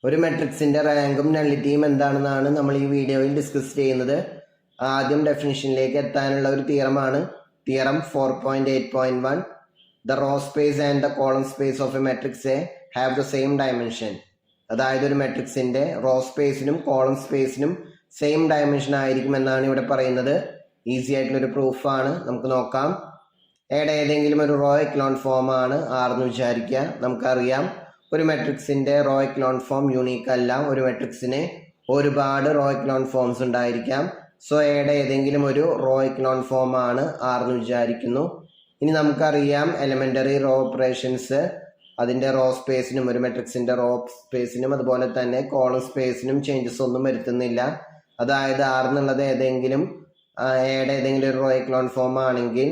ഒരു മെട്രിക്സിന്റെ റാങ്കും നള്ളിറ്റിയും എന്താണെന്നാണ് നമ്മൾ ഈ വീഡിയോയിൽ ഡിസ്കസ് ചെയ്യുന്നത്. ആദ്യം ഡെഫിനിഷനിലേക്ക് എത്താനുള്ള ഒരു തിയറമാണ് theorem 4.8.1. The row space and the column space of a matrix A have the same dimension. അതായത് ഒരു മെട്രിക്സിന്റെ റോ സ്പേസിനും കോളം സ്പേസിനും സെയിം ഡയമെൻഷൻ ആയിരിക്കും എന്നാണ് ഇവിടെ പറയുന്നത്. ഈസി ആയിട്ടുള്ളൊരു പ്രൂഫാണ്, നമുക്ക് നോക്കാം. എയുടെ ഏതെങ്കിലും ഒരു റോ എക്ലോൺ ഫോം ആണ് ആർ എന്ന് വിചാരിക്കുക. നമുക്കറിയാം ഒരു മെട്രിക്സിന്റെ റോ എക്ലോൺ ഫോം യൂണീക്ക് അല്ല. ഒരു മെട്രിക്സിന് ഒരുപാട് റോ എക്ലോൺ ഫോംസ് ഉണ്ടായിരിക്കാം. സോ എയുടെ ഏതെങ്കിലും ഒരു റോ എക്ലോൺ ഫോം ആണ് ആർ എന്ന് വിചാരിക്കുന്നു. ഇനി നമുക്കറിയാം എലിമെന്ററി റോ ഓപ്പറേഷൻസ് അതിന്റെ റോ സ്പേസിനും ഒരു മെട്രിക്സിന്റെ റോ സ്പേസിനും അതുപോലെ തന്നെ കോളം സ്പേസിനും ചേഞ്ചസ് ഒന്നും വരുത്തുന്നില്ല. അതായത് ആർ എന്നുള്ളത് ഏതെങ്കിലും എയുടെ ഏതെങ്കിലും ഒരു റോ എക്ലോൺ ഫോം ആണെങ്കിൽ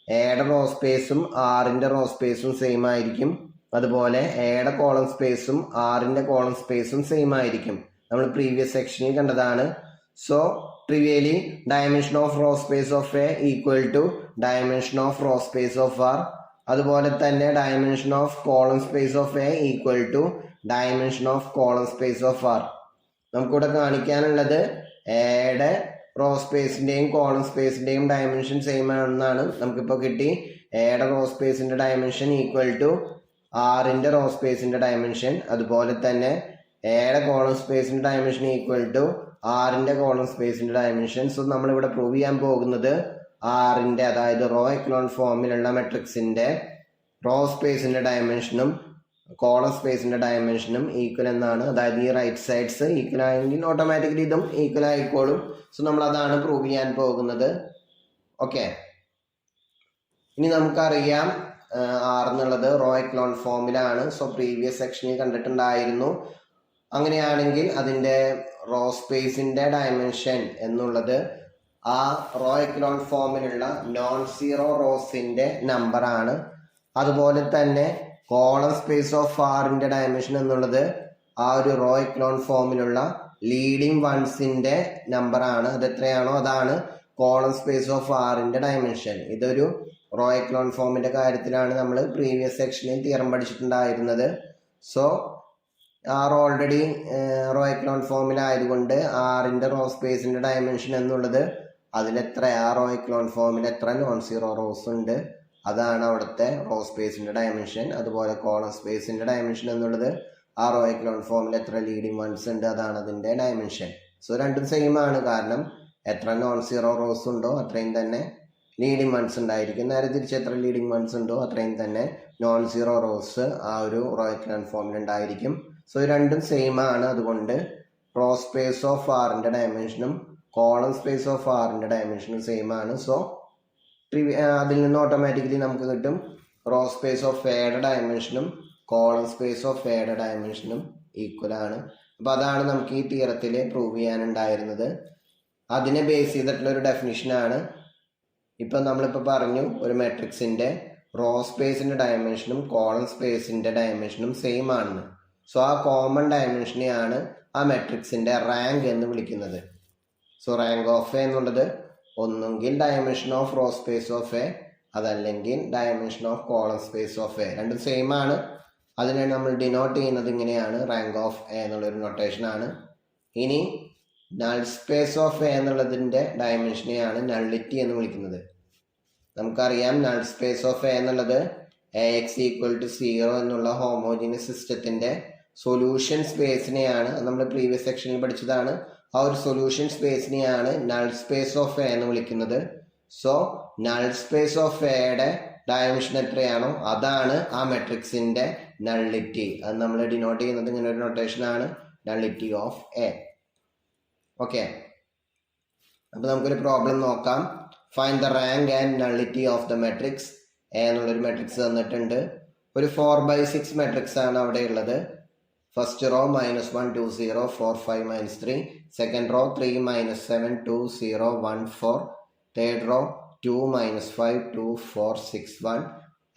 എയുടെ റോ സ്പേസും ആറിന്റെ റോ സ്പേസും സെയിം ആയിരിക്കും. അതുപോലെ എയുടെ കോളം സ്പേസും ആറിന്റെ കോളം സ്പേസും സെയിം ആയിരിക്കും. നമ്മൾ പ്രീവിയസ് സെക്ഷനിൽ കണ്ടതാണ്. So trivially dimension of row space of A equal to dimension of row space of R. അതുപോലെ തന്നെ dimension of column space of A equal to dimension of column space of R. നമുക്കിവിടെ കാണിക്കാനുള്ളത് എയുടെ row സ്പേസിന്റെയും column സ്പേസിന്റെയും dimension same ആണെന്നാണ് നമുക്കിപ്പോൾ കിട്ടി. എയുടെ റോ സ്പേസിന്റെ ഡയമെൻഷൻ ഈക്വൽ ടു ആറിന്റെ റോ സ്പേസിന്റെ ഡയമെൻഷൻ. അതുപോലെ തന്നെ എയുടെ കോളം സ്പേസിന്റെ ഡയമെൻഷൻ ഈക്വൽ ടു ആറിന്റെ കോളം സ്പേസിന്റെ ഡയമെൻഷൻ. സോ നമ്മളിവിടെ പ്രൂവ് ചെയ്യാൻ പോകുന്നത് ആറിന്റെ അതായത് റോ എക്ലോൺ ഫോമിലുള്ള മെട്രിക്സിന്റെ റോ സ്പേസിന്റെ ഡയമെൻഷനും കോളം സ്പേസിന്റെ ഡയമെൻഷനും ഈക്വൽ എന്നാണ്. അതായത് ഈ റൈറ്റ് സൈഡ്സ് ഈക്വൽ ആയെങ്കിൽ ഓട്ടോമാറ്റിക്കലി ഇതും ഈക്വൽ ആയിക്കോളും. സോ നമ്മൾ അതാണ് പ്രൂവ് ചെയ്യാൻ പോകുന്നത്. ഓക്കെ, ഇനി നമുക്കറിയാം ആർ എന്നുള്ളത് റോ എക്ലോൺ ഫോമിലാണ്. സോ പ്രീവിയസ് സെക്ഷനിൽ കണ്ടിട്ടുണ്ടായിരുന്നു. അങ്ങനെയാണെങ്കിൽ അതിന്റെ റോ സ്പേസിന്റെ ഡയമെൻഷൻ എന്നുള്ളത് ആ റോ എക്ലോൺ ഫോമിലുള്ള നോൺ സീറോ റോസിന്റെ നമ്പർ ആണ്. അതുപോലെ തന്നെ കോളം സ്പേസ് ഓഫ് ആറിന്റെ ഡയമെൻഷൻ എന്നുള്ളത് ആ ഒരു റോ എക്ലോൺ ഫോമിലുള്ള ലീഡിങ് വൺസിന്റെ നമ്പർ ആണ്. അത് എത്രയാണോ അതാണ് കോളം സ്പേസ് ഓഫ് ആറിന്റെ ഡയമെൻഷൻ. ഇതൊരു റോ എക്ലോൺ ഫോമിന്റെ കാര്യത്തിലാണ് നമ്മൾ പ്രീവിയസ് സെക്ഷനിൽ തിയറം പഠിച്ചിട്ടുണ്ടായിരുന്നത്. So R already row echelon ഫോമിലായതുകൊണ്ട് ആറിന്റെ റോ സ്പേസിന്റെ ഡയമെൻഷൻ എന്നുള്ളത് അതിലെത്ര ആ റോ എക്ലോൺ ഫോമിൽ എത്ര നോൺ സീറോ റോസ് ഉണ്ട് അതാണ് അവിടുത്തെ റോ സ്പേസിന്റെ ഡയമെൻഷൻ. അതുപോലെ കോളം സ്പേസിന്റെ ഡയമെൻഷൻ എന്നുള്ളത് ആ റോ എക്ലോൺ ഫോമിൽ എത്ര ലീഡിങ് വൺസ് ഉണ്ട് അതാണ് അതിന്റെ ഡയമെൻഷൻ. സോ രണ്ടും സെയിം ആണ്, കാരണം എത്ര നോൺ സീറോ റോസ് ഉണ്ടോ അത്രയും തന്നെ ലീഡിങ് വൺസ് ഉണ്ടായിരിക്കും. നേരെ തിരിച്ച് എത്ര ലീഡിങ് വൺസ് ഉണ്ടോ അത്രയും തന്നെ നോൺ സീറോ റോസ് ആ ഒരു റോ എക്ലോൺ ഫോമിൽ ഉണ്ടായിരിക്കും. സോ രണ്ടും സെയിം ആണ്. അതുകൊണ്ട് റോ സ്പേസ് ഓഫ് ആറിന്റെ ഡയമെൻഷനും കോളം സ്പേസ് ഓഫ് ആറിന്റെ ഡയമെൻഷനും സെയിം ആണ്. സോ അതിൽ നിന്ന് ഓട്ടോമാറ്റിക്കലി നമുക്ക് കിട്ടും റോ സ്പേസ് ഓഫ് എയുടെ ഡയമെൻഷനും കോളം സ്പേസ് ഓഫ് എയുടെ ഡയമെൻഷനും ഈക്വൽ ആണ്. അപ്പൊ അതാണ് നമുക്ക് ഈ തിയറത്തിൽ പ്രൂവ് ചെയ്യാനുണ്ടായിരുന്നത്. അതിനെ ബേസ് ചെയ്തിട്ടുള്ള ഒരു ഡെഫിനിഷനാണ് ഇപ്പൊ നമ്മളിപ്പോൾ പറഞ്ഞു. ഒരു മെട്രിക്സിന്റെ റോ സ്പേസിന്റെ ഡയമെൻഷനും കോളം സ്പേസിന്റെ ഡയമെൻഷനും സെയിം ആണെന്ന്. സോ ആ കോമൺ ഡയമെൻഷനെയാണ് ആ മെട്രിക്സിന്റെ റാങ്ക് എന്ന് വിളിക്കുന്നത്. സോ റാങ്ക് ഓഫ് എ എന്നുള്ളത് ഒന്നുകിൽ dimension of row space of A അതല്ലെങ്കിൽ dimension of column space of A. രണ്ടും സെയിം ആണ്. അതിനെ നമ്മൾ ഡിനോട്ട് ചെയ്യുന്നത് ഇങ്ങനെയാണ്, റാങ്ക് ഓഫ് എ എന്നുള്ളൊരു നൊട്ടേഷൻ ആണ്. ഇനി നൾ സ്പേസ് ഓഫ് എ എന്നുള്ളതിന്റെ ഡയമെൻഷനെയാണ് നള്ളിറ്റി എന്ന് വിളിക്കുന്നത്. നമുക്കറിയാം നൾ സ്പേസ് ഓഫ് എ എന്നുള്ളത് AX ഈക്വൽ ടു 0 എന്നുള്ള ഹോമോജീനിയസ് സിസ്റ്റത്തിന്റെ സൊല്യൂഷൻ സ്പേസിനെയാണ്, നമ്മൾ പ്രീവിയസ് സെക്ഷനിൽ പഠിച്ചതാണ്, ആ ഒരു സൊല്യൂഷൻ സ്പേസിനെയാണ് നൾ സ്പേസ് ഓഫ് എ എന്ന് വിളിക്കുന്നത്. സോ നൾ സ്പേസ് ഓഫ് എയുടെ ഡയമെൻഷൻ എത്രയാണോ അതാണ് ആ മെട്രിക്സിന്റെ നള്ളിറ്റി. അത് നമ്മൾ ഡിനോട്ട് ചെയ്യുന്നത് ഇങ്ങനെ ഒരു നൊട്ടേഷൻ ആണ്, നള്ളിറ്റി ഓഫ് എ. ഓക്കെ, അപ്പൊ നമുക്കൊരു പ്രോബ്ലം നോക്കാം. Find the rank and nullity of the matrix. A എന്നുള്ളൊരു മെട്രിക്സ് തന്നിട്ടുണ്ട്. ഒരു 4/6 മെട്രിക്സ് ആണ് അവിടെ ഉള്ളത്. First row -1 2 0 4 5 -3, second row 3 -7 2 0 1 4, third row 2 -5 2 4 6 1,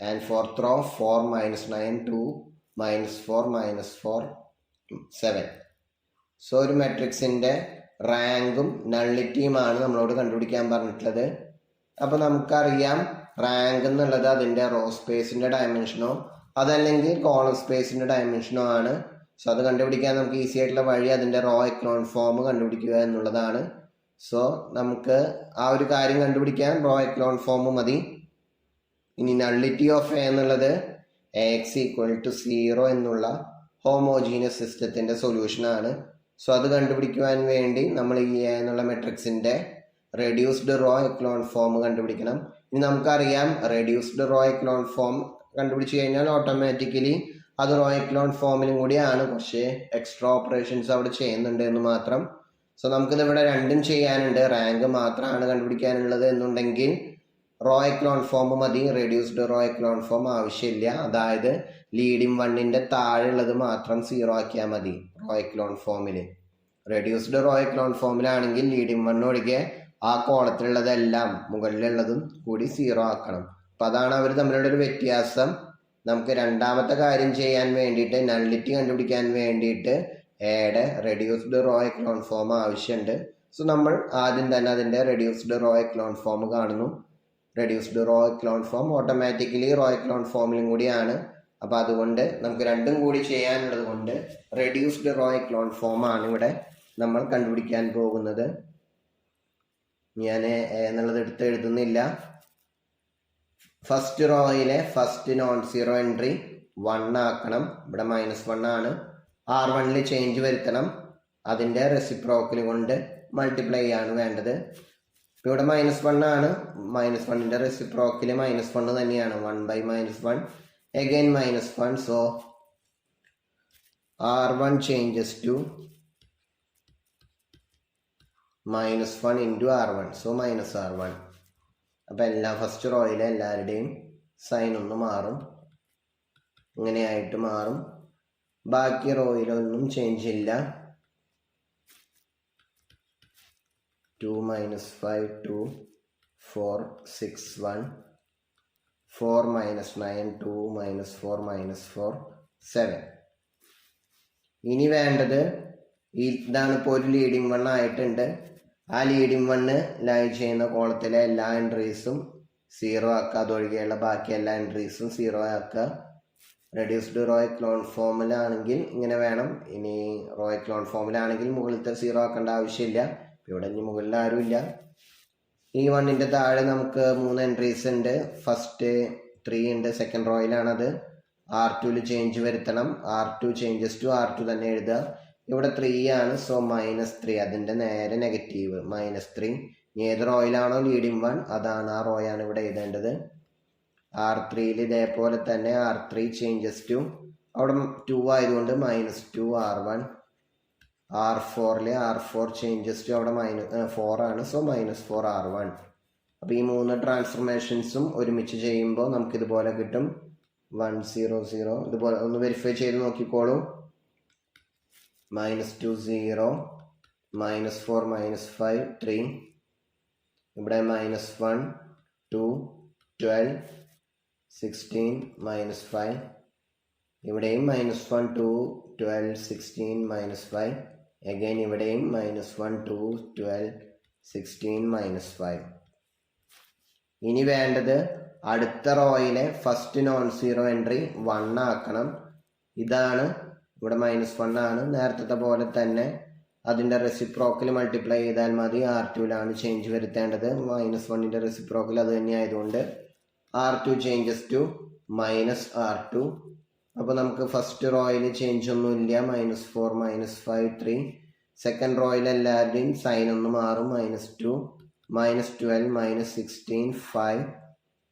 and fourth raw 4 -9 2 -4 -4 7. So ഒരു മെട്രിക്സിന്റെ റാങ്കും നള്ളിറ്റിയുമാണ് നമ്മളോട് കണ്ടുപിടിക്കാൻ പറഞ്ഞിട്ടുള്ളത്. അപ്പൊ നമുക്കറിയാം റാങ്ക് എന്നുള്ളത് അതിന്റെ റോ സ്പേസിന്റെ ഡയമെൻഷനോ അതല്ലെങ്കിൽ കോളം സ്പേസിന്റെ ഡയമെൻഷനോ ആണ്. സോ അത് കണ്ടുപിടിക്കാൻ നമുക്ക് ഈസി ആയിട്ടുള്ള വഴി അതിൻ്റെ റോ എക്കലോൺ ഫോം കണ്ടുപിടിക്കുക എന്നുള്ളതാണ്. സോ നമുക്ക് ആ ഒരു കാര്യം കണ്ടുപിടിക്കാൻ റോ എക്കലോൺ ഫോം മതി. ഇനി നള്ളിറ്റി ഓഫ് എ എന്നുള്ളത് എക്സ് ഈക്വൽ ടു 0 എന്നുള്ള ഹോമോജീനിയസ് സിസ്റ്റത്തിൻ്റെ സൊല്യൂഷനാണ്. സോ അത് കണ്ടുപിടിക്കുവാൻ വേണ്ടി നമ്മൾ ഈ എ എന്നുള്ള മെട്രിക്സിൻ്റെ റെഡ്യൂസ്ഡ് റോ എക്കലോൺ ഫോം കണ്ടുപിടിക്കണം. ഇനി നമുക്കറിയാം റെഡ്യൂസ്ഡ് റോ എക്കലോൺ ഫോം കണ്ടുപിടിച്ച് കഴിഞ്ഞാൽ ഓട്ടോമാറ്റിക്കലി അത് റോ എക്കലോൺ ഫോമിലും കൂടിയാണ്. പക്ഷേ എക്സ്ട്രാ ഓപ്പറേഷൻസ് അവിടെ ചെയ്യുന്നുണ്ട് എന്ന് മാത്രം. സോ നമുക്കിത് ഇവിടെ രണ്ടും ചെയ്യാനുണ്ട്. റാങ്ക് മാത്രമാണ് കണ്ടുപിടിക്കാനുള്ളത് എന്നുണ്ടെങ്കിൽ റോ എക്കലോൺ ഫോം മതി, റെഡ്യൂസ്ഡ് റോ എക്കലോൺ ഫോം ആവശ്യമില്ല. അതായത് ലീഡിംഗ് വണ്ണിൻ്റെ താഴെയുള്ളത് മാത്രം 0 ആക്കിയാൽ മതി റോ എക്കലോൺ ഫോമിൽ. റെഡ്യൂസ്ഡ് റോ എക്കലോൺ ഫോമിലാണെങ്കിൽ ലീഡിംഗ് വൺ ഒഴികെ ആ കോളത്തിലുള്ളതെല്ലാം മുകളിലുള്ളതും കൂടി 0 ആക്കണം. അപ്പം അതാണ് അവർ തമ്മിലുള്ള ഒരു വ്യത്യാസം. നമുക്ക് രണ്ടാമത്തെ കാര്യം ചെയ്യാൻ വേണ്ടിയിട്ട് നള്ളിറ്റി കണ്ടുപിടിക്കാൻ വേണ്ടിയിട്ട് എയുടെ റെഡ്യൂസ്ഡ് റോ എക്കലോൺ ഫോം ആവശ്യമുണ്ട്. സോ നമ്മൾ ആദ്യം തന്നെ അതിൻ്റെ റെഡ്യൂസ്ഡ് റോ എക്കലോൺ ഫോം കാണുന്നു. Reduced row echelon form automatically row echelon ഫോമിലും കൂടിയാണ്. അപ്പോൾ അതുകൊണ്ട് നമുക്ക് രണ്ടും കൂടി ചെയ്യാനുള്ളത് കൊണ്ട് റെഡ്യൂസ്ഡ് റോ എക്കലോൺ ഫോമാണ് ഇവിടെ നമ്മൾ കണ്ടുപിടിക്കാൻ പോകുന്നത്. ഞാൻ എന്നുള്ളത് എടുത്ത് എഴുതുന്നില്ല. ഫസ്റ്റ് റോയിലെ ഫസ്റ്റ് നോൺ സീറോ എൻട്രി 1 ആക്കണം. ഇവിടെ -1 ആണ്. R1 ചേഞ്ച് വരുത്തണം. അതിൻ്റെ റെസിപ്രോക്കൽ കൊണ്ട് മൾട്ടിപ്ലൈ ആണ് വേണ്ടത്. ഇവിടെ -1 ആണ്. -1ൻ്റെ റെസിപ്രോക്കൽ -1 തന്നെയാണ്. 1/-1 again -1. So R1 changes to -1 into R1. So -R1. അപ്പം എല്ലാം ഫസ്റ്റ് റോയിലെ എല്ലാവരുടെയും സൈൻ ഒന്ന് മാറും, ഇങ്ങനെയായിട്ട് മാറും. ബാക്കി റോയിലൊന്നും ചേഞ്ച് ഇല്ല. 2 - 5 2 4 6 1 4 - 9 2 - 4 - 4 7. ഇനി വേണ്ടത് ഇതാണ്. ഇപ്പോൾ ഒരു ലീഡിംഗ് വൺ ആയിട്ടുണ്ട്. ആ ലീഡിംഗ് വണ്ണ് ലൈൻ ചെയ്യുന്ന കോളത്തിലെ എല്ലാ എൻട്രീസും 0 ആക്കുക. അതൊഴികെയുള്ള ബാക്കി എല്ലാ എൻട്രീസും 0 ആക്കുക. റെഡ്യൂസ്ഡ് റോ എക്കലോൺ ഫോമിലാണെങ്കിൽ ഇങ്ങനെ വേണം. ഇനി റോ എക്കലോൺ ഫോമിലാണെങ്കിൽ മുകളിലത്തെ 0 ആക്കേണ്ട ആവശ്യമില്ല. ഇവിടെ ഇനി മുകളിൽ ആരുമില്ല. ഈ 1ൻ്റെ താഴെ നമുക്ക് 3 എൻട്രീസ് ഉണ്ട്. ഫസ്റ്റ് 3 ഉണ്ട്. സെക്കൻഡ് റോയിലാണത്. R2 ചേഞ്ച് വരുത്തണം. R2 ചേഞ്ചസ് ടു R2 തന്നെ എഴുതുക. ഇവിടെ 3 ആണ്. സോ -3. അതിൻ്റെ നേരെ നെഗറ്റീവ് -3. ഏത് റോയിലാണോ ലീഡിംഗ് വൺ അതാണ് ആ റോയാണ് ഇവിടെ എഴുതേണ്ടത്. R3 ഇതേപോലെ തന്നെ R3 ചേഞ്ചസ് ടു അവിടെ 2 ആയതുകൊണ്ട് -2 R1. R4 ചേഞ്ചസ് ടു അവിടെ -4 ആണ്. So -4 R1. അപ്പോൾ ഈ 3 ട്രാൻസ്ഫർമേഷൻസും ഒരുമിച്ച് ചെയ്യുമ്പോൾ നമുക്കിതുപോലെ കിട്ടും. 1 0 0. ഇതുപോലെ ഒന്ന് വെരിഫൈ ചെയ്ത് നോക്കിക്കോളൂ. -2 0 -4 -5 3. ഇവിടെ -1 2 12 16 -5. ഇവിടെയും -1 2 12 16 -5. അഗൈൻ ഇവിടെയും -1 2 12 16 -5. ഇനി വേണ്ടത് അടുത്ത റോയിലെ ഫസ്റ്റ് നോൺ സീറോ എൻട്രി 1 ആക്കണം. ഇതാണ്. ഇവിടെ -1 ആണ്. നേരത്തെ പോലെ തന്നെ അതിൻ്റെ റെസിപ്രോക്കൽ മൾട്ടിപ്ലൈ ചെയ്താൽ മതി. R2 change വരുത്തേണ്ടത്. -1ൻ്റെ റെസിപ്രോക്കൽ അത് തന്നെ ആയതുകൊണ്ട് R2 ചേഞ്ചസ് ടു -R2. അപ്പോൾ നമുക്ക് ഫസ്റ്റ് റോയിൽ ചേഞ്ച് ഒന്നുമില്ല. -4 -5 3. സെക്കൻഡ് റോയിൽ എല്ലാവരുടെയും സൈൻ ഒന്ന് മാറും. -2 -12 -16 5.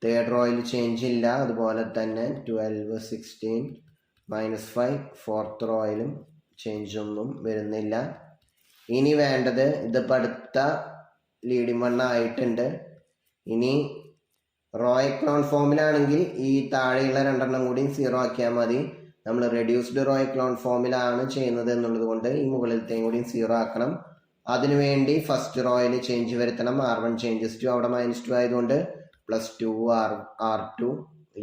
തേർഡ് റോയിൽ ചേഞ്ച് ഇല്ല. അതുപോലെ തന്നെ 12 16 -5. ഫോർത്ത് റോയിലും ചേഞ്ച് ഒന്നും വരുന്നില്ല. ഇനി വേണ്ടത് ഇതിപ്പോൾ അടുത്ത ലീഡിംഗ് വൺ ആയിട്ടുണ്ട്. ഇനി റോ എക്കലോൺ ഫോമിലാണെങ്കിൽ ഈ താഴെയുള്ള 2 കൂടി 0 ആക്കിയാൽ മതി. നമ്മൾ റെഡ്യൂസ്ഡ് റോ എക്കലോൺ ഫോമിലാണ് ചെയ്യുന്നത് എന്നുള്ളത് കൊണ്ട് ഈ മുകളിലത്തെയും കൂടി 0 ആക്കണം. അതിനുവേണ്ടി ഫസ്റ്റ് റോയിൽ ചേഞ്ച് വരുത്തണം. R1 ചേഞ്ചസ് ടു അവിടെ -2 ആയതുകൊണ്ട് +2 R2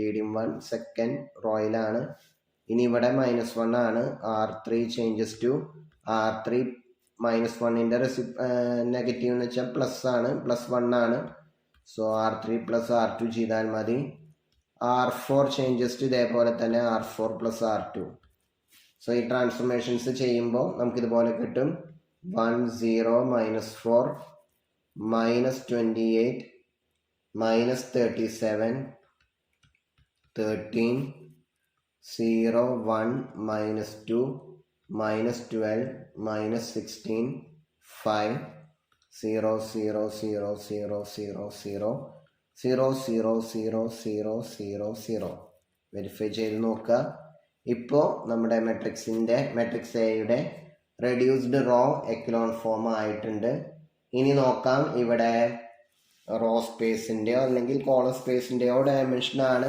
ലീഡിംഗ് വൺ സെക്കൻഡ് റോയിലാണ്. ഇനി ഇവിടെ -1 ആണ്. R3 changes to R3 -1ൻ്റെ negative എന്ന് വെച്ചാൽ പ്ലസ് ആണ്. +1 ആണ്. സോ R3 + R2 ചെയ്താൽ മതി. R4 ചേഞ്ചസ് ടു ഇതേപോലെ തന്നെ R4 + R2. സോ ഈ ട്രാൻസ്ഫോർമേഷൻസ് ചെയ്യുമ്പോൾ നമുക്കിതുപോലെ കിട്ടും 1 0 -4 -28 -37 13 0 1 -2 -12 -16 5 0 0 0 0 0 0 0 0 0 0 0 വെരിഫൈ ചെയ്ത് നോക്കുക. ഇപ്പോൾ നമ്മുടെ മെട്രിക്സ് എയുടെ റെഡ്യൂസ്ഡ് റോ എക്കലോൺ ഫോം ആയിട്ടുണ്ട്. ഇനി നോക്കാം ഇവിടെ റോ സ്പേസിൻ്റെയോ അല്ലെങ്കിൽ കോളം സ്പേസിൻ്റെയോ ഡയമെൻഷനാണ്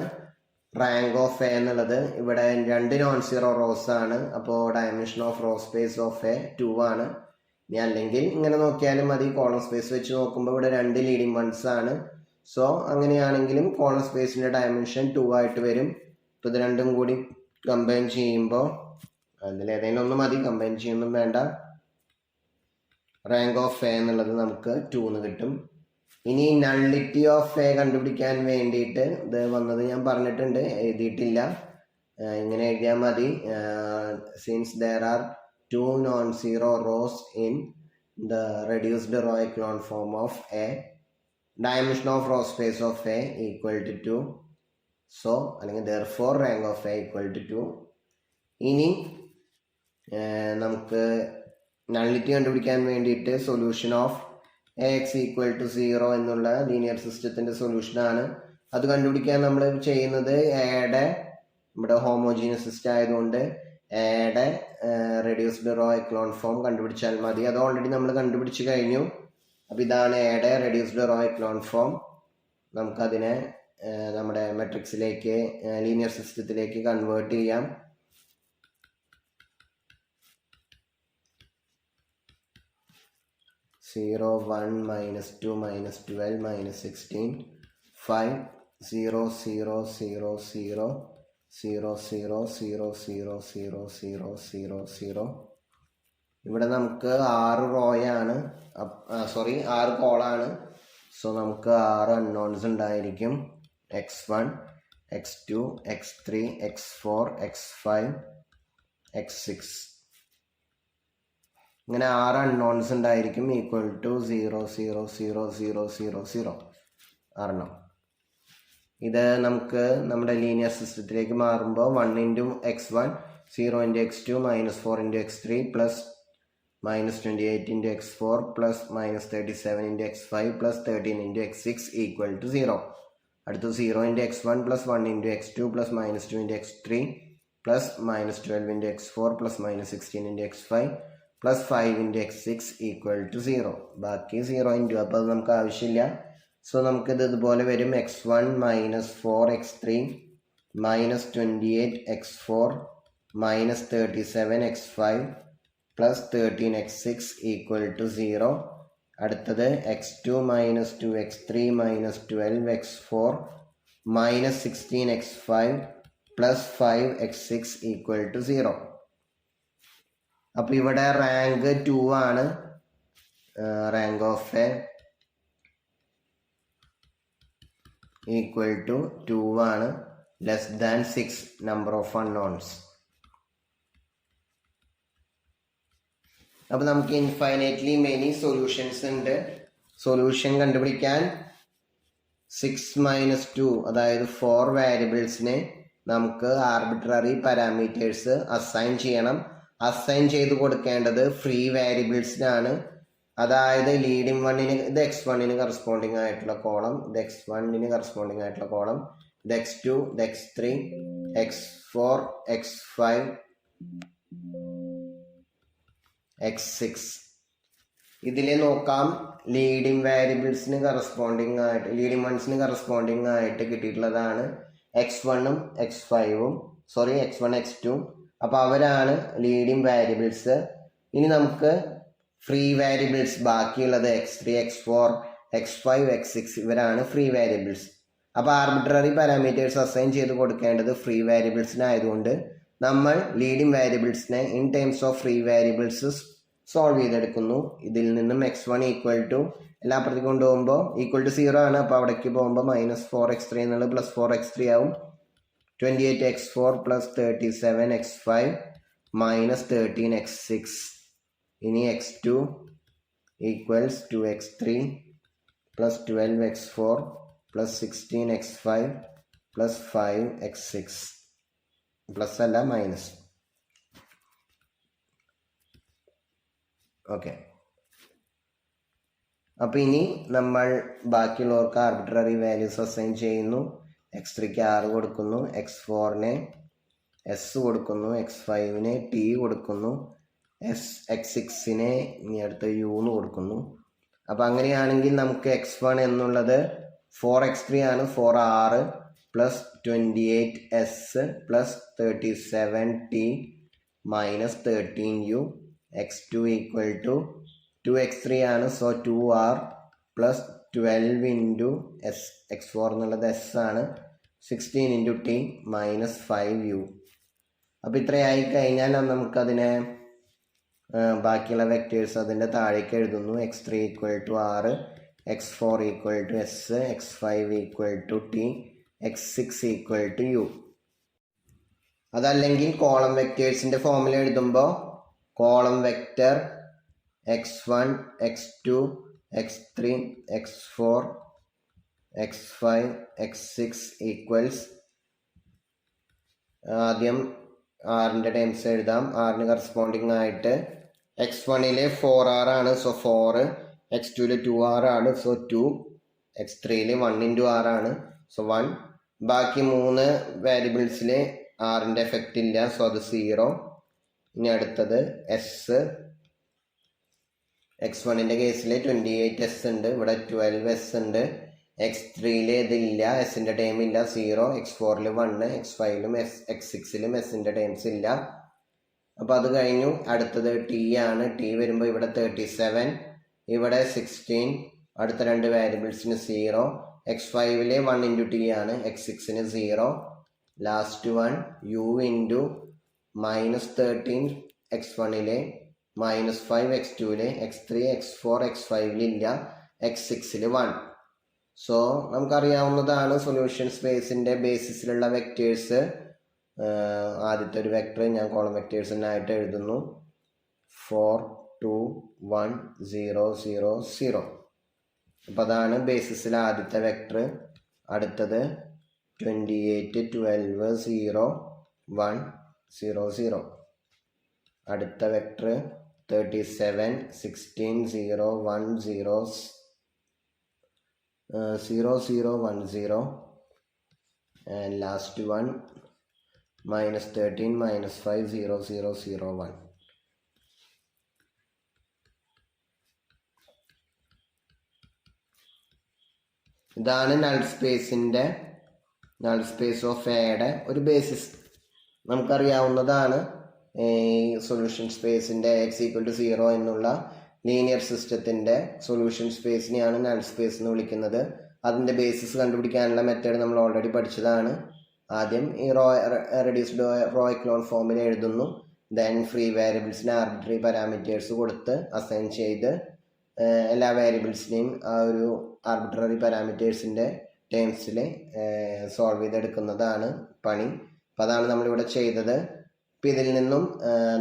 റാങ്ക് ഓഫ് എ എന്നുള്ളത്. ഇവിടെ 2 നോൺ സീറോ റോസ് ആണ്. അപ്പോൾ dimension of row space of A 2 ആണ്. ഇനി അല്ലെങ്കിൽ ഇങ്ങനെ നോക്കിയാലും മതി. കോളം സ്പേസ് വെച്ച് നോക്കുമ്പോൾ ഇവിടെ 2 ലീഡിങ് വൺസ് ആണ്. സോ അങ്ങനെയാണെങ്കിലും കോളം സ്പേസിൻ്റെ ഡയമെൻഷൻ 2 ആയിട്ട് വരും. ഇപ്പോൾ ഇത് രണ്ടും കൂടി കമ്പൈൻ ചെയ്യുമ്പോൾ അതിലേതെങ്കിലും ഒന്ന് മതി, കമ്പൈൻ ചെയ്യൊന്നും വേണ്ട. റാങ്ക് ഓഫ് എ എന്നുള്ളത് നമുക്ക് 2 എന്ന് കിട്ടും. ഇനി നള്ളിറ്റി ഓഫ് എ കണ്ടുപിടിക്കാൻ വേണ്ടിയിട്ട് ഇത് വന്നത് ഞാൻ പറഞ്ഞിട്ടുണ്ട്, എഴുതിയിട്ടില്ല. ഇങ്ങനെ എഴുതിയാൽ മതി. Since there are 2 non zero rows in the reduced row echelon form of A, dimension of row space of A equal to 2. So അല്ലെങ്കിൽ therefore rank of A equal to 2. ഇനി നമുക്ക് നള്ളിറ്റി കണ്ടുപിടിക്കാൻ വേണ്ടിയിട്ട് solution of Ax equal to 0 എന്നുള്ള linear സിസ്റ്റത്തിൻ്റെ സൊല്യൂഷനാണ്. അത് കണ്ടുപിടിക്കാൻ നമ്മൾ ചെയ്യുന്നത് എയുടെ നമ്മുടെ ഹോമോജീനിയസ് സിസ്റ്റം ആയതുകൊണ്ട് എയുടെ റെഡ്യൂസ്ഡ് റോ എക്കലോൺ ഫോം കണ്ടുപിടിച്ചാൽ മതി. അത് ഓൾറെഡി നമ്മൾ കണ്ടുപിടിച്ച് കഴിഞ്ഞു. അപ്പോൾ ഇതാണ് എയുടെ റെഡ്യൂസ്ഡ് റോ എക്കലോൺ ഫോം. നമുക്കതിനെ നമ്മുടെ മെട്രിക്സിലേക്ക് ലീനിയർ സിസ്റ്റത്തിലേക്ക് കൺവേർട്ട് ചെയ്യാം. (0 1 -2 -12 -16 5 0 0 0 0 0 0 0 0 0 0 0 0. ഇവിടെ നമുക്ക് 6 റോയാണ്, 6 കോളാണ്. സോ നമുക്ക് 6 അൺനോൺസ് ഉണ്ടായിരിക്കും. x1 x2 x3 x4 x5 x6 ഇങ്ങനെ 6 അൺനോൺസ് ഉണ്ടായിരിക്കും. Equal to 0 0 0 0 0 0 6. ഇത് നമുക്ക് നമ്മുടെ ലീനിയർ സിസ്റ്റത്തിലേക്ക് മാറുമ്പോൾ 1 × x1 0 × x2 -4 × x3 plus -28 × x4 plus -37 × x5 plus 13 × x6 equal to 0. അടുത്ത് 0 × x1 plus 1 × x2 plus -2 × x3 plus -12 × x4 plus -16 × x5 plus 5 × x6 equal to 0. ബാക്കി 0 × അപ്പോൾ അത് നമുക്ക് ആവശ്യമില്ല. സോ നമുക്കിത് ഇതുപോലെ വരും. x1 -4 x3 -28 x4 -37 x5 plus 13 x6 equal to 0. അടുത്തത് x2 -2 x3 -12 x4 -16 x5 plus 5 x6 equal to 0. അപ്പോൾ ഇവിടെ റാങ്ക് 2 ആണ്. Rank of A equal to 2 ആണ്. Less than 6 number of unknowns. അപ്പോൾ നമുക്ക് ഇൻഫൈനൈറ്റ്ലി മെനി സൊല്യൂഷൻസ് ഉണ്ട്. സൊല്യൂഷൻ കണ്ടുപിടിക്കാൻ 6 - 2 അതായത് 4 വേരിയബിൾസിനെ നമുക്ക് ആർബിട്രറി പാരാമീറ്റേഴ്സ് അസൈൻ ചെയ്യണം. അസൈൻ ചെയ്ത് കൊടുക്കേണ്ടത് ഫ്രീ വേരിയബിൾസിനാണ്. അതായത് ലീഡിങ് വണ്ണിന് ഇത് x1 കറസ്പോണ്ടിങ് ആയിട്ടുള്ള കോളം, ഇത് x1 കറസ്പോണ്ടിങ് ആയിട്ടുള്ള കോളം, ഇത് x2 ഇത് x3 x4 x5 x6. ഇതിലെ നോക്കാം ലീഡിങ് വേരിയബിൾസിന് കറസ്പോണ്ടിങ് ആയിട്ട് ലീഡിങ് വൺസിന് കറസ്പോണ്ടിങ് ആയിട്ട് കിട്ടിയിട്ടുള്ളതാണ് x1 x5 x1 x2. അപ്പോൾ അവരാണ് ലീഡിങ് വേരിയബിൾസ്. ഇനി നമുക്ക് ഫ്രീ വേരിയബിൾസ് ബാക്കിയുള്ളത് x3 x4 x5 x6 ഇവരാണ് ഫ്രീ വേരിയബിൾസ്. അപ്പോൾ ആർബിട്രറി പാരാമീറ്റേഴ്സ് അസൈൻ ചെയ്ത് കൊടുക്കേണ്ടത് ഫ്രീ വേരിയബിൾസിനായതുകൊണ്ട് നമ്മൾ ലീഡിങ് വേരിയബിൾസിനെ in terms of free variables solve ചെയ്തെടുക്കുന്നു. ഇതിൽ നിന്നും x1 ഈക്വൽ ടു എല്ലാപ്പുറത്തേക്ക് കൊണ്ടുപോകുമ്പോൾ ഈക്വൽ ടു 0 ആണ്. അപ്പോൾ അവിടേക്ക് പോകുമ്പോൾ -4 x3 എന്നുള്ളത് +4 x3 ആവും. 28 x4 + 37 x5 മൈനസ് 13x6. ഇനി x2 equals 2x3 plus 12x4 plus 16x5 plus 5x6. Plus അല്ല മൈനസ്. ഓക്കെ, അപ്പോൾ ഇനി നമ്മൾ ബാക്കിയുള്ളവർക്ക് ആർബിട്രറി വാല്യൂസ് അസൈൻ ചെയ്യുന്നു. x3ക്ക് 6 കൊടുക്കുന്നു, x4നെ s കൊടുക്കുന്നു, x5നെ t കൊടുക്കുന്നു, x6നെ ഇനി അടുത്ത u എന്ന് കൊടുക്കുന്നു. അപ്പം അങ്ങനെയാണെങ്കിൽ നമുക്ക് x1 എന്നുള്ളത് 4x3 ആണ്. 4 plus 28s plus 37t minus 13u. x2 equal to 2x3 ആണ്. So 2r plus 12 into s. x4 എന്നുള്ളത് s ആണ്. 16 ഇൻറ്റു t മൈനസ് 5u. അപ്പോൾ ഇത്രയായി കഴിഞ്ഞാൽ നമുക്കതിനെ ബാക്കിയുള്ള വെക്റ്റേഴ്സ് അതിൻ്റെ താഴേക്ക് എഴുതുന്നു. x3 equal to 6, x4 equal to s, x5 equal to t, x6 equal to u. അതല്ലെങ്കിൽ കോളം വെക്റ്റേഴ്സിൻ്റെ ഫോമിൽ എഴുതുമ്പോൾ column vector x1, x2, x3, x4, x5, x6 equals ആദ്യം ആറിൻ്റെ ടൈംസ് എഴുതാം. ആറിന് കറസ്പോണ്ടിങ് ആയിട്ട് x1ലെ 4r ആണ്. സോ 4, x2ലെ 2r ആണ്. സോ 2, x3ലെ 1 ഇൻറ്റു r ആണ്. സോ 1. ബാക്കി 3 വേരിയബിൾസിൽ ആറിൻ്റെ എഫക്റ്റ് ഇല്ല. സോ അത് 0. ഇനി അടുത്തത് s. x1ൻ്റെ കേസിൽ 28s ഉണ്ട്, ഇവിടെ 12s ഉണ്ട്. x3ൽ ഇതില്ല, എസിൻ്റെ ടൈം ഇല്ല, 0. x4ൽ 1, x5ലും x6ലും എസിൻ്റെ ടൈംസ് ഇല്ല. അപ്പോൾ അത് കഴിഞ്ഞു. അടുത്തത് t ആണ്. t വരുമ്പോൾ ഇവിടെ 37, ഇവിടെ 16. അടുത്ത 2 വേരിയബിൾസിന് 0. x5ൽ 1 ഇൻറ്റു t ആണ്, x6ന് 0. ലാസ്റ്റ് 1 u ഇൻറ്റു മൈനസ് 13 x1ലെ മൈനസ് 5 x2ലെ, x3, x4, x5ൽ ഇല്ല, x6ൽ 1. സോ നമുക്കറിയാവുന്നതാണ് സൊല്യൂഷൻ സ്പേസിൻ്റെ ബേസിസിലുള്ള വെക്റ്റേഴ്സ്. ആദ്യത്തെ ഒരു വെക്റ്റർ ഞാൻ കോളം വെക്റ്റേഴ്സിനായിട്ട് എഴുതുന്നു. 4, 2, 1, 0, 0, 0. അപ്പോൾ അതാണ് ബേസിസിലെ ആദ്യത്തെ വെക്റ്റർ. അടുത്തത് 28, 12, 0, 1, 0, 0. അടുത്ത vector 37, 16, 0, 1, 0, 0, 0, 1, 0. And last one minus 13, minus 5, 0, 0, 0, 1. ഇതാണ് നൾ സ്പേസിൻ്റെ നൾ സ്പേസ് ഓഫ് എയുടെ ഒരു ബേസിസ്. നമുക്കറിയാവുന്നതാണ് സൊല്യൂഷൻ സ്പേസിൻ്റെ x ഈക്വൽ ടു 0 എന്നുള്ള ലീനിയർ സിസ്റ്റത്തിൻ്റെ സൊല്യൂഷൻ സ്പേസിനെയാണ് നൾ സ്പേസ് എന്ന് വിളിക്കുന്നത്. അതിൻ്റെ ബേസിസ് കണ്ടുപിടിക്കാനുള്ള മെത്തേഡ് നമ്മൾ ഓൾറെഡി പഠിച്ചതാണ്. ആദ്യം ഈ റെഡ്യൂസ്ഡ് റോ എക്ലോൺ ഫോമിൽ എഴുതുന്നു. ദെൻ ഫ്രീ വേരിയബിൾസിന് ആർബിട്രറി പാരാമീറ്റേഴ്സ് കൊടുത്ത് അസൈൻ ചെയ്ത് എല്ലാ വേരിയബിൾസിനെയും ആ ഒരു ആർബിട്രറി പാരാമീറ്റേഴ്സിൻ്റെ ടേംസിൽ സോൾവ് ചെയ്തെടുക്കുന്നതാണ് പണി. അപ്പോൾ അതാണ് നമ്മളിവിടെ ചെയ്തത്. അപ്പോൾ ഇതിൽ നിന്നും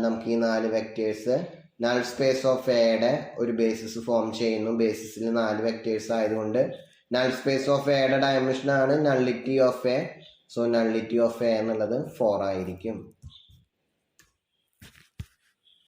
നമുക്ക് ഈ 4 വെക്റ്റേഴ്സ് നൾ സ്പേസ് ഓഫ് എയുടെ ഒരു ബേസിസ് ഫോം ചെയ്യുന്നു. ബേസിസിൽ 4 വെക്റ്റേഴ്സ് ആയതുകൊണ്ട് നൾ സ്പേസ് ഓഫ് എയുടെ ഡയമെൻഷനാണ് nullity of A. So nullity of A എന്നുള്ളത് 4 ആയിരിക്കും.